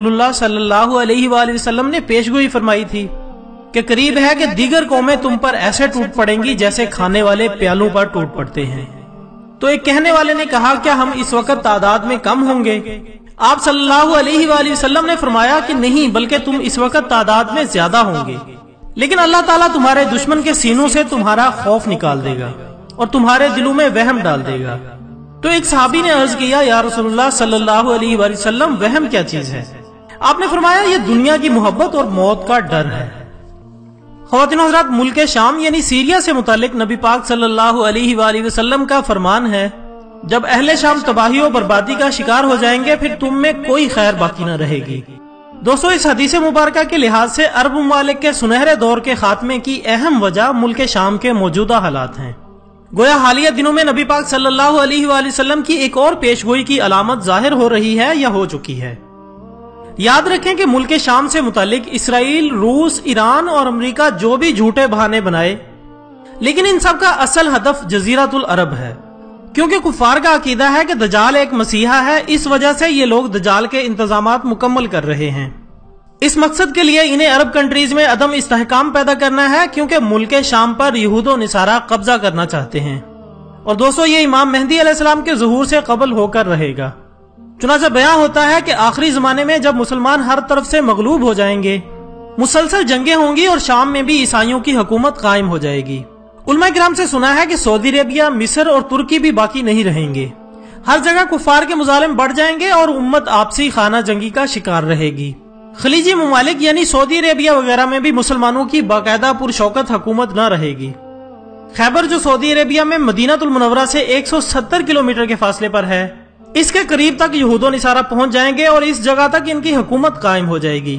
रसूलुल्लाह सल्लल्लाहु अलैहि वसल्लम ने पेशगोई फरमाई थी कि करीब है कि दीगर कौमें तुम पर ऐसे टूट पड़ेंगी जैसे खाने वाले प्यालों पर टूट पड़ते हैं। तो एक कहने वाले ने कहा, क्या हम इस वक्त तादाद में कम होंगे? आप सल्लल्लाहु अलैहि वसल्लम ने फरमाया कि नहीं, बल्कि तुम इस वक्त तादाद में ज्यादा होंगे, लेकिन अल्लाह ताला तुम्हारे दुश्मन के सीनों से तुम्हारा खौफ निकाल देगा और तुम्हारे दिलों में वहम डाल देगा। तो एक सहाबी ने अर्ज किया, या रसूलुल्लाह सल्लल्लाहु अलैहि वसल्लम, वहम क्या चीज है? आपने फरमाया, ये दुनिया की मोहब्बत और मौत का डर है। ख़वातीन हज़रात, मुल्क शाम यानी सीरिया से मुतालिक नबी पाक सल्लल्लाहु अलैहि वसल्लम का फरमान है, जब अहले शाम तबाही और बर्बादी का शिकार हो जाएंगे फिर तुम में कोई खैर बाकी न रहेगी। दोस्तों, इस हदीस मुबारका के लिहाज से अरब ममालिक के सुनहरे दौर के खात्मे की अहम वजह मुल्क शाम के मौजूदा हालात हैं। गोया हालिया दिनों में नबी पाक सल्लल्लाहु अलैहि वसल्लम की एक और पेशगोई की अलामत जाहिर हो रही है या हो चुकी है। याद रखें कि मुल्क शाम से मुतालिक इसराइल, रूस, ईरान और अमेरिका जो भी झूठे बहाने बनाए, लेकिन इन सब का असल हदफ जजीरतुल अरब है, क्योंकि कुफार का अकीदा है कि दजाल एक मसीहा है। इस वजह से ये लोग दजाल के इंतजामात मुकम्मल कर रहे हैं। इस मकसद के लिए इन्हें अरब कंट्रीज में अदम इस्तेहकाम पैदा करना है, क्योंकि मुल्क शाम पर यहूद और निसारा कब्जा करना चाहते हैं। और दोस्तों, ये इमाम मेहदी अलैहिस्सलाम के ज़ुहूर से कबल होकर रहेगा। चुनांचे बयां होता है कि आखिरी जमाने में जब मुसलमान हर तरफ से मगलूब हो जाएंगे, मुसलसल जंगें होंगी और शाम में भी ईसाइयों की हुकूमत कायम हो जाएगी। उलमा किराम से सुना है कि सऊदी अरेबिया, मिस्र और तुर्की भी बाकी नहीं रहेंगे। हर जगह कुफार के मुजालिम बढ़ जाएंगे और उम्मत आपसी खाना जंगी का शिकार रहेगी। खलीजी ममालिक यानी सऊदी अरेबिया वगैरह में भी मुसलमानों की बाकायदा पुरशौकत हुकूमत न रहेगी। खैबर, जो सऊदी अरेबिया में मदीनातुल मुनव्वरा से 170 किलोमीटर के फासले पर है, इसके करीब तक यहूदो निसारा पहुंच जाएंगे और इस जगह तक इनकी हुकूमत कायम हो जाएगी।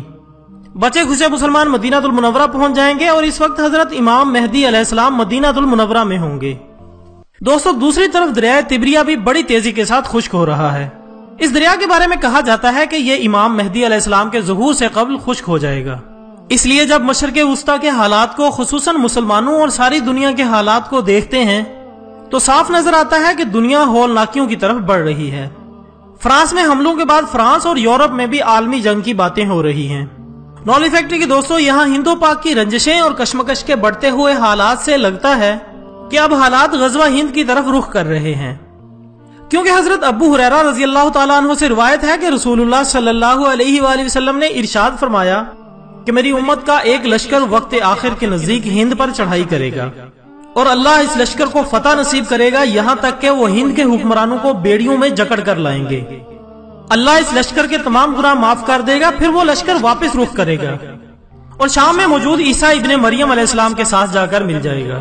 बचे खुचे मुसलमान मदीनातुल मुनव्वरा पहुंच जाएंगे और इस वक्त हजरत इमाम मेहदी अलैहिस्सलाम मदीनातुल मुनव्वरा में होंगे। दोस्तों, दूसरी तरफ दरिया तिब्रिया भी बड़ी तेजी के साथ खुश्क हो रहा है। इस दरिया के बारे में कहा जाता है कि यह इमाम मेहदी अलैहिस्सलाम के ज़ुहूर से कबल खुश्क हो जाएगा। इसलिए जब मशरिक़ वुस्ता के हालात को, खुसूसन मुसलमानों और सारी दुनिया के हालात को देखते हैं तो साफ नजर आता है कि दुनिया हौलनाकियों की तरफ बढ़ रही है। फ्रांस में हमलों के बाद फ्रांस और यूरोप में भी आलमी जंग की बातें हो रही हैं। नॉली फैक्ट्री के दोस्तों, यहाँ हिंदो पाक की रंजिशें और कशमकश के बढ़ते हुए हालात से लगता है कि अब हालात गज़वा हिंद की तरफ रुख कर रहे हैं, क्योंकि हजरत अबू हुरैरा रज़ी अल्लाह तआला अन्हु से रिवायत है कि रसूलुल्लाह सल्लल्लाहु अलैहि वसल्लम ने इरशाद फरमाया कि मेरी उम्मत का एक लश्कर वक्त आखिर के नजदीक हिंद पर चढ़ाई करेगा और अल्लाह इस लश्कर को फतह नसीब करेगा, यहाँ तक कि वो हिंद के हुक्मरानों को बेड़ियों में जकड़ कर लाएंगे। अल्लाह इस लश्कर के तमाम गुनाह माफ कर देगा, फिर वो लश्कर वापस रुख करेगा और शाम में मौजूद ईसा इब्ने मरियम अलैहिस्सलाम के साथ जाकर मिल जाएगा।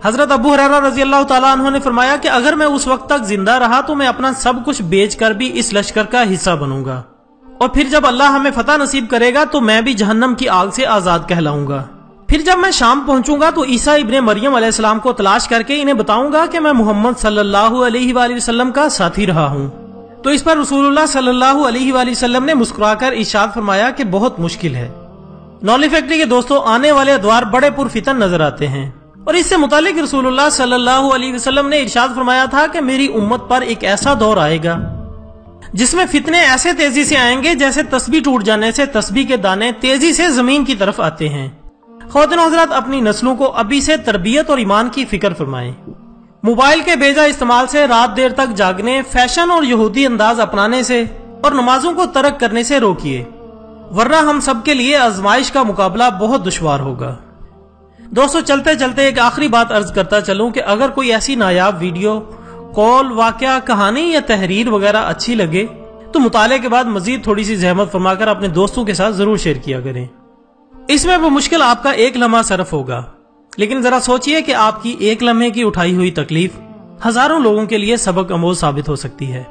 हजरत अबू हुरैरा रज़ी अल्लाह तआला अन्हु ने फरमाया कि अगर मैं उस वक्त तक जिंदा रहा तो मैं अपना सब कुछ बेच कर भी इस लश्कर का हिस्सा बनूंगा, और फिर जब अल्लाह हमें फतह नसीब करेगा तो मैं भी जहन्नम की आग से आजाद कहलाऊंगा। फिर जब मैं शाम पहुंचूंगा तो ईसा इब्ने मरियम अलैहिस्सलाम को तलाश करके इन्हें बताऊंगा कि मैं मोहम्मद सल्लल्लाहु अलैहि वसल्लम का साथी रहा हूं। तो इस पर रसूलुल्लाह सल्लल्लाहु अलैहि वसल्लम ने मुस्कुराकर इरशाद फरमाया कि बहुत मुश्किल है। नॉली फैक्ट्री के दोस्तों, आने वाले अदवार बड़े पुरफितन नजर आते हैं और इससे मुतालिक रसूलुल्लाह सल्लल्लाहु अलैहि वसल्लम ने इरशाद फरमाया था कि मेरी उम्मत पर एक ऐसा दौर आएगा जिसमें फितने ऐसे तेजी से आएंगे जैसे तस्बीह टूट जाने से तस्बीह के दाने तेजी से जमीन की तरफ आते हैं। ख़वातीन हज़रात, अपनी नस्लों को अभी से तरबियत और ईमान की फिक्र फरमाएं। मोबाइल के बेजा इस्तेमाल से, रात देर तक जागने, फैशन और यहूदी अंदाज अपनाने से और नमाजों को तर्क करने से रोकिए, वरना हम सब के लिए आजमाइश का मुकाबला बहुत दुश्वार होगा। दोस्तों, चलते चलते एक आखिरी बात अर्ज करता चलूं कि अगर कोई ऐसी नायाब वीडियो, कॉल, वाकया, कहानी या तहरीर वगैरह अच्छी लगे तो मुताले के बाद मजीद थोड़ी सी जहमत फरमाकर अपने दोस्तों के साथ जरूर शेयर किया करें। इसमें वो मुश्किल आपका एक लम्हा सरफ होगा, लेकिन जरा सोचिए कि आपकी एक लम्हे की उठाई हुई तकलीफ हजारों लोगों के लिए सबक आमोज साबित हो सकती है।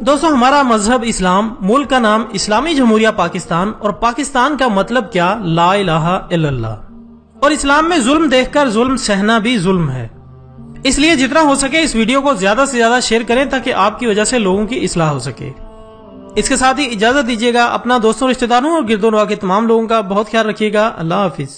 दोस्तों, हमारा मजहब इस्लाम, मुल्क का नाम इस्लामी जमहूरिया पाकिस्तान और पाकिस्तान का मतलब क्या, ला इलाहा इल्लल्लाह, और इस्लाम में जुल्म देखकर जुल्म सहना भी जुल्म है। इसलिए जितना हो सके इस वीडियो को ज्यादा से ज्यादा शेयर करें ताकि आपकी वजह से लोगों की इस्लाह हो सके। इसके साथ ही इजाजत दीजिएगा। अपना दोस्तों, रिश्तेदारों और गिरदोनवा के तमाम लोगों का बहुत ख्याल रखिएगा। अल्लाह हाफिज।